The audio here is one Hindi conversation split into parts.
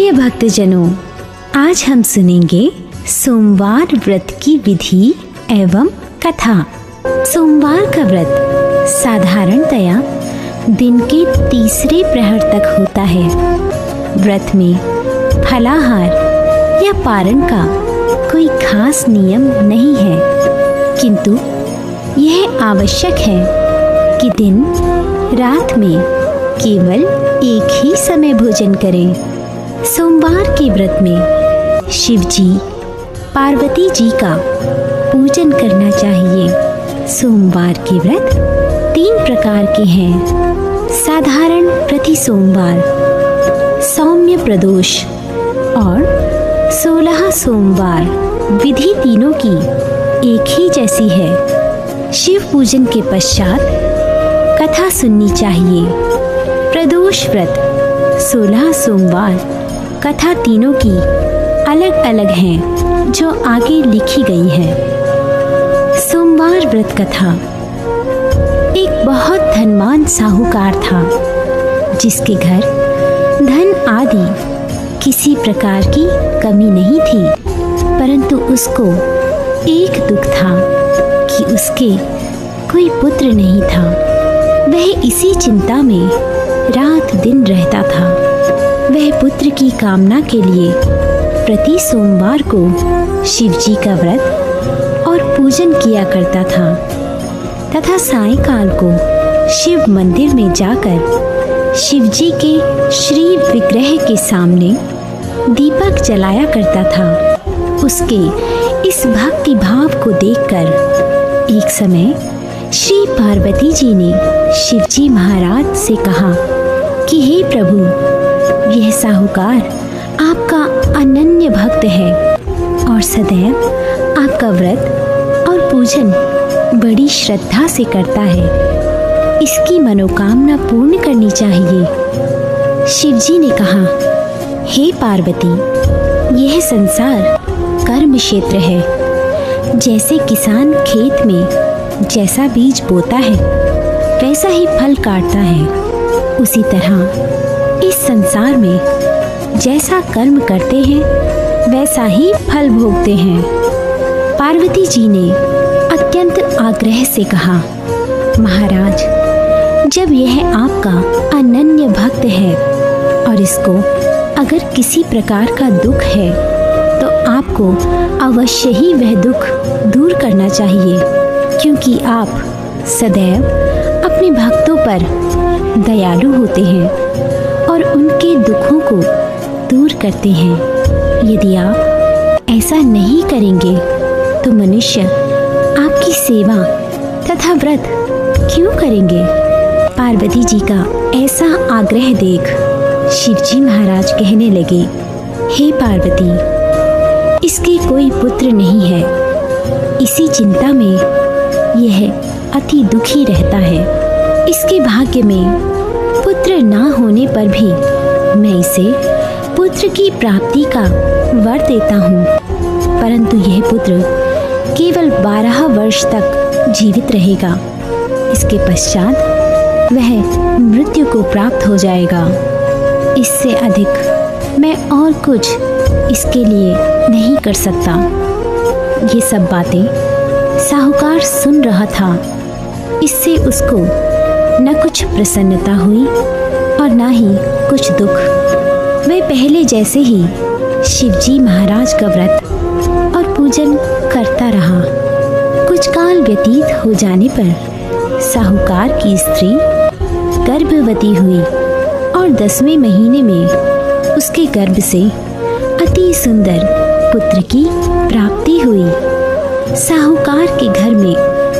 प्रिय भक्तजनों, आज हम सुनेंगे सोमवार व्रत की विधि एवं कथा। सोमवार का व्रत साधारणतया दिन के तीसरे प्रहर तक होता है। व्रत में फलाहार या पारण का कोई खास नियम नहीं है, किंतु यह आवश्यक है कि दिन रात में केवल एक ही समय भोजन करें। सोमवार के व्रत में शिव जी, पार्वती जी का पूजन करना चाहिए। सोमवार के व्रत 3 प्रकार के हैं: साधारण प्रति सोमवार, सौम्य प्रदोष और 16 सोमवार। विधि तीनों की एक ही जैसी है। शिव पूजन के पश्चात कथा सुननी चाहिए। प्रदोष व्रत 16 सोमवार, कथा तीनों की अलग अलग हैं जो आगे लिखी गई है। सोमवार व्रत कथा। एक बहुत धनवान साहूकार था, जिसके घर धन आदि किसी प्रकार की कमी नहीं थी, परंतु उसको एक दुख था कि उसके कोई पुत्र नहीं था। वह इसी चिंता में रात दिन रहता था। वह पुत्र की कामना के लिए प्रति सोमवार को शिव जी का व्रत और पूजन किया करता था तथा सायंकाल को शिव मंदिर में जाकर शिव जी के श्री विग्रह के सामने दीपक जलाया करता था। उसके इस भक्ति भाव को देखकर एक समय श्री पार्वती जी ने शिव जी महाराज से कहा कि हे प्रभु, यह साहूकार आपका अनन्य भक्त है और सदैव आपका व्रत और पूजन बड़ी श्रद्धा से करता है। इसकी मनोकामना पूर्ण करनी चाहिए। शिव जी ने कहा, हे पार्वती, यह संसार कर्म क्षेत्र है। जैसे किसान खेत में जैसा बीज बोता है वैसा ही फल काटता है, उसी तरह इस संसार में जैसा कर्म करते हैं वैसा ही फल भोगते हैं। पार्वती जी ने अत्यंत आग्रह से कहा, महाराज, जब यह आपका अनन्य भक्त है और इसको अगर किसी प्रकार का दुख है तो आपको अवश्य ही वह दुख दूर करना चाहिए, क्योंकि आप सदैव अपने भक्तों पर दयालु होते हैं और उनके दुखों को दूर करते हैं। यदि आप ऐसा नहीं करेंगे तो मनुष्य आपकी सेवा तथा व्रत क्यों करेंगे? पार्वती जी का ऐसा आग्रह देख शिव जी महाराज कहने लगे, हे पार्वती, इसके कोई पुत्र नहीं है। इसी चिंता में यह अति दुखी रहता है। इसके भाग्य में पुत्र ना होने पर भी मैं इसे पुत्र की प्राप्ति का वर देता हूँ, परंतु यह पुत्र केवल 12 वर्ष तक जीवित रहेगा। इसके पश्चात वह मृत्यु को प्राप्त हो जाएगा। इससे अधिक मैं और कुछ इसके लिए नहीं कर सकता। ये सब बातें साहूकार सुन रहा था। इससे उसको न कुछ प्रसन्नता हुई और न ही कुछ दुख। वह पहले जैसे ही शिवजी महाराज का व्रत और पूजन करता रहा। कुछ काल व्यतीत हो जाने पर साहूकार की स्त्री गर्भवती हुई और 10वें महीने में उसके गर्भ से अति सुंदर पुत्र की प्राप्ति हुई। साहूकार के घर में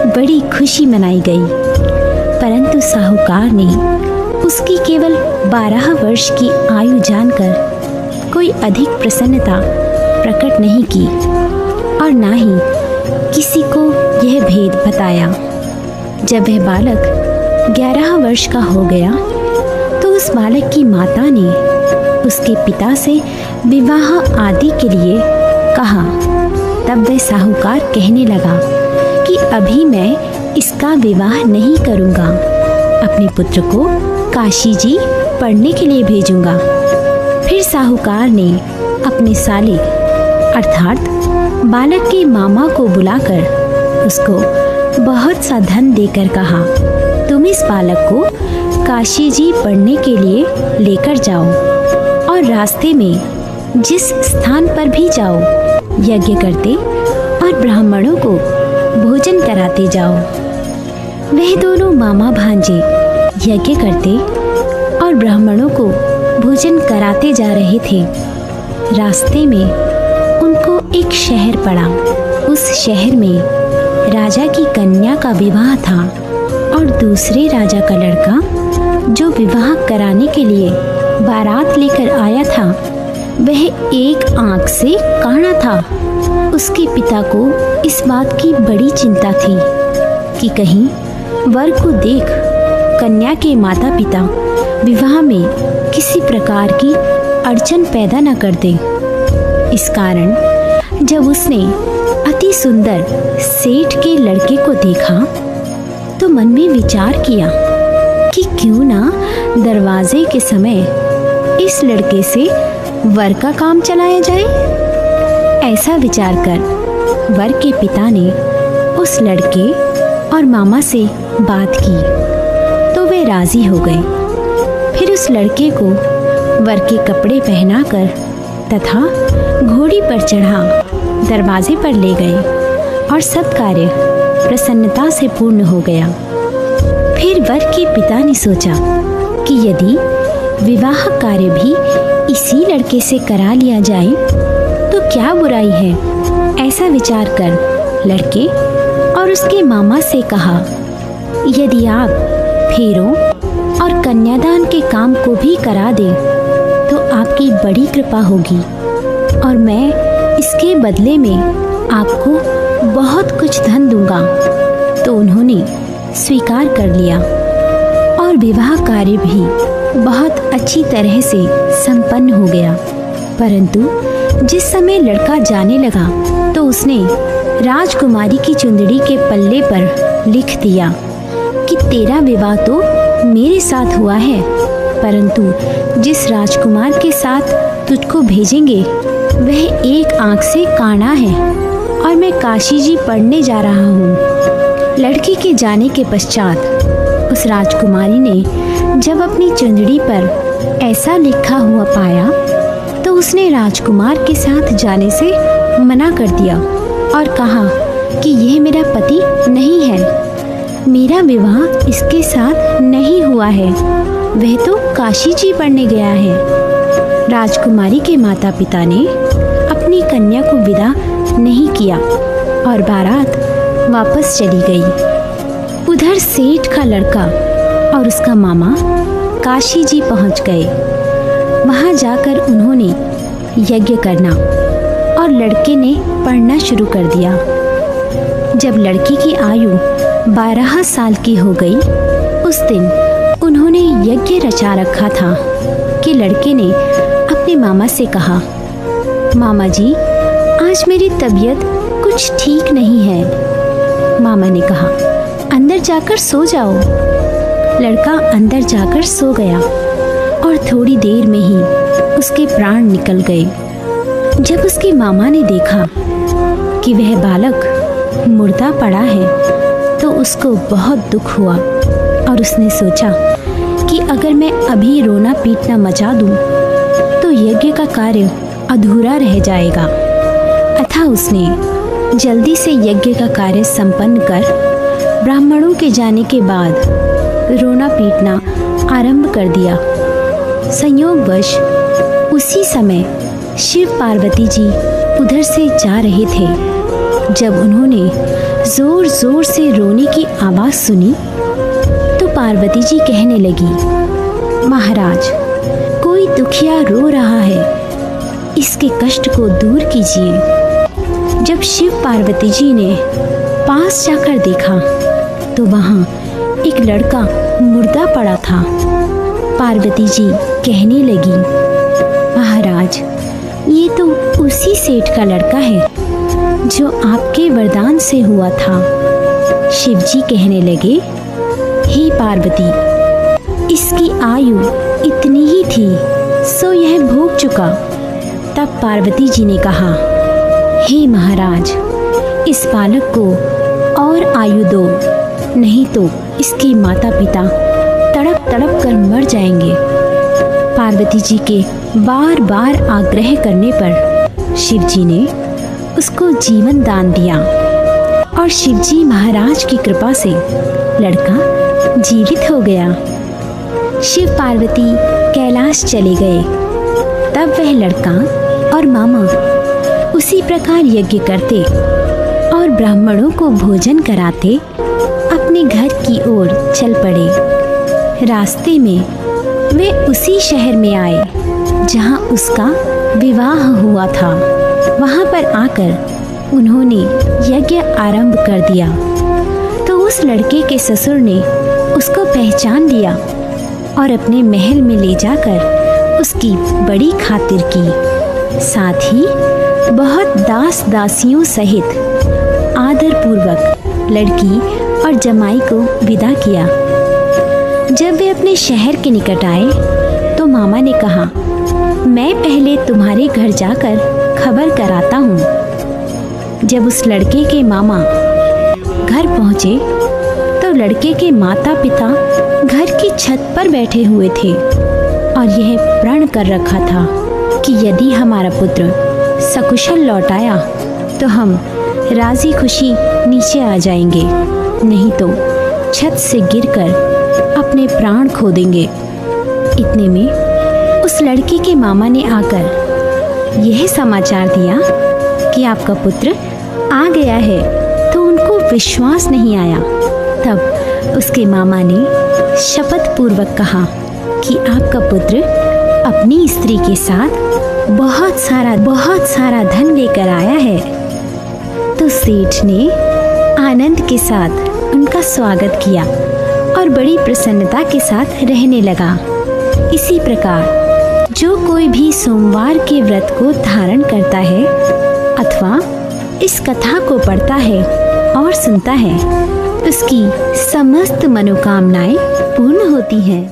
बड़ी खुशी मनाई गई, परंतु साहूकार ने उसकी केवल 12 वर्ष की आयु जानकर कोई अधिक प्रसन्नता प्रकट नहीं की और ना ही किसी को यह भेद बताया। जब वह बालक 11 वर्ष का हो गया तो उस बालक की माता ने उसके पिता से विवाह आदि के लिए कहा। तब वह साहूकार कहने लगा कि अभी मैं इसका विवाह नहीं करूँगा, अपने पुत्र को काशी जी पढ़ने के लिए भेजूंगा। फिर साहूकार ने अपने साले अर्थात बालक के मामा को बुलाकर उसको बहुत सा धन देकर कहा, तुम इस बालक को काशी जी पढ़ने के लिए लेकर जाओ और रास्ते में जिस स्थान पर भी जाओ यज्ञ करते और ब्राह्मणों को भोजन कराते जाओ। वह दोनों मामा भांजे यज्ञ करते और ब्राह्मणों को भोजन कराते जा रहे थे। रास्ते में उनको एक शहर पड़ा। उस शहर में राजा की कन्या का विवाह था और दूसरे राजा का लड़का जो विवाह कराने के लिए बारात लेकर आया था वह एक आंख से काना था। उसके पिता को इस बात की बड़ी चिंता थी कि कहीं वर को देख कन्या के माता पिता विवाह में किसी प्रकार की अड़चन पैदा न कर दे। इस कारण जब उसने अति सुंदर सेठ के लड़के को देखा तो मन में विचार किया कि क्यों ना दरवाजे के समय इस लड़के से वर का काम चलाया जाए। ऐसा विचार कर वर के पिता ने उस लड़के और मामा से बात की तो वे राजी हो गए। फिर उस लड़के को वर के कपड़े पहनाकर तथा घोड़ी पर चढ़ा दरवाजे पर ले गए और सब कार्य प्रसन्नता से पूर्ण हो गया। फिर वर के पिता ने सोचा कि यदि विवाह कार्य भी इसी लड़के से करा लिया जाए तो क्या बुराई है। ऐसा विचार कर लड़के और उसके मामा से कहा, यदि आप फेरों और कन्यादान के काम को भी करा दें तो आपकी बड़ी कृपा होगी और मैं इसके बदले में आपको बहुत कुछ धन दूंगा। तो उन्होंने स्वीकार कर लिया और विवाह कार्य भी बहुत अच्छी तरह से संपन्न हो गया। परंतु जिस समय लड़का जाने लगा तो उसने राजकुमारी की चुंदड़ी के पल्ले पर लिख दिया कि तेरा विवाह तो मेरे साथ हुआ है, परंतु जिस राजकुमार के साथ तुझको भेजेंगे वह एक आंख से काना है और मैं काशी जी पढ़ने जा रहा हूँ। लड़की के जाने के पश्चात उस राजकुमारी ने जब अपनी चुंदड़ी पर ऐसा लिखा हुआ पाया तो उसने राजकुमार के साथ जाने से मना कर दिया और कहा कि यह मेरा पति नहीं है, मेरा विवाह इसके साथ नहीं हुआ है, वह तो काशी जी पढ़ने गया है। राजकुमारी के माता पिता ने अपनी कन्या को विदा नहीं किया और बारात वापस चली गई। उधर सेठ का लड़का और उसका मामा काशी जी पहुंच गए। वहां जाकर उन्होंने यज्ञ करना और लड़के ने पढ़ना शुरू कर दिया। जब लड़की की आयु 12 साल की हो गई उस दिन उन्होंने यज्ञ रचा रखा था कि लड़के ने अपने मामा से कहा, मामा जी आज मेरी तबीयत कुछ ठीक नहीं है। मामा ने कहा, अंदर जाकर सो जाओ। लड़का अंदर जाकर सो गया और थोड़ी देर में ही उसके प्राण निकल गए। जब उसके मामा ने देखा कि वह बालक मुर्दा पड़ा है तो उसको बहुत दुख हुआ और उसने सोचा कि अगर मैं अभी रोना पीटना मचा दूं तो यज्ञ का कार्य अधूरा रह जाएगा। अतः उसने जल्दी से यज्ञ का कार्य संपन्न कर ब्राह्मणों के जाने के बाद रोना पीटना आरंभ कर दिया। संयोगवश उसी समय शिव पार्वती जी उधर से जा रहे थे। जब उन्होंने जोर जोर से रोने की आवाज़ सुनी तो पार्वती जी कहने लगी, महाराज कोई दुखिया रो रहा है, इसके कष्ट को दूर कीजिए। जब शिव पार्वती जी ने पास जाकर देखा तो वहाँ एक लड़का मुर्दा पड़ा था। पार्वती जी कहने लगी, महाराज ये तो उसी सेठ का लड़का है जो आपके वरदान से हुआ था। शिव जी कहने लगे, हे पार्वती इसकी आयु इतनी ही थी, सो यह भोग चुका। तब पार्वती जी ने कहा, हे महाराज, इस बालक को और आयु दो, नहीं तो इसके माता पिता तड़प तड़प कर मर जाएंगे। पार्वती जी के बार बार आग्रह करने पर शिव जी ने उसको जीवन दान दिया और शिव जी महाराज की कृपा से लड़का जीवित हो गया। शिव पार्वती कैलाश चले गए। तब वह लड़का और मामा उसी प्रकार यज्ञ करते और ब्राह्मणों को भोजन कराते अपने घर की ओर चल पड़े। रास्ते में वे उसी शहर में आए जहां उसका विवाह हुआ था। वहां पर आकर उन्होंने यज्ञ आरंभ कर दिया तो उस लड़के के ससुर ने उसको पहचान लिया और अपने महल में ले जाकर उसकी बड़ी खातिर की। साथ ही बहुत दास दासियों सहित आदर पूर्वक लड़की और जमाई को विदा किया। जब वे अपने शहर के निकट आए तो मामा ने कहा, मैं पहले तुम्हारे घर जाकर खबर कराता हूँ। जब उस लड़के के मामा घर पहुँचे तो लड़के के माता पिता घर की छत पर बैठे हुए थे और यह प्रण कर रखा था कि यदि हमारा पुत्र सकुशल लौट आया तो हम राजी खुशी नीचे आ जाएंगे, नहीं तो छत से गिरकर अपने प्राण खो देंगे। इतने में उस लड़के के मामा ने आकर यह समाचार दिया कि आपका पुत्र आ गया है, तो उनको विश्वास नहीं आया। तब उसके मामा ने शपथ पूर्वक कहा कि आपका पुत्र अपनी स्त्री के साथ बहुत सारा धन लेकर आया है। तो सेठ ने आनंद के साथ उनका स्वागत किया और बड़ी प्रसन्नता के साथ रहने लगा। इसी प्रकार जो कोई भी सोमवार के व्रत को धारण करता है अथवा इस कथा को पढ़ता है और सुनता है, उसकी समस्त मनोकामनाएं पूर्ण होती हैं।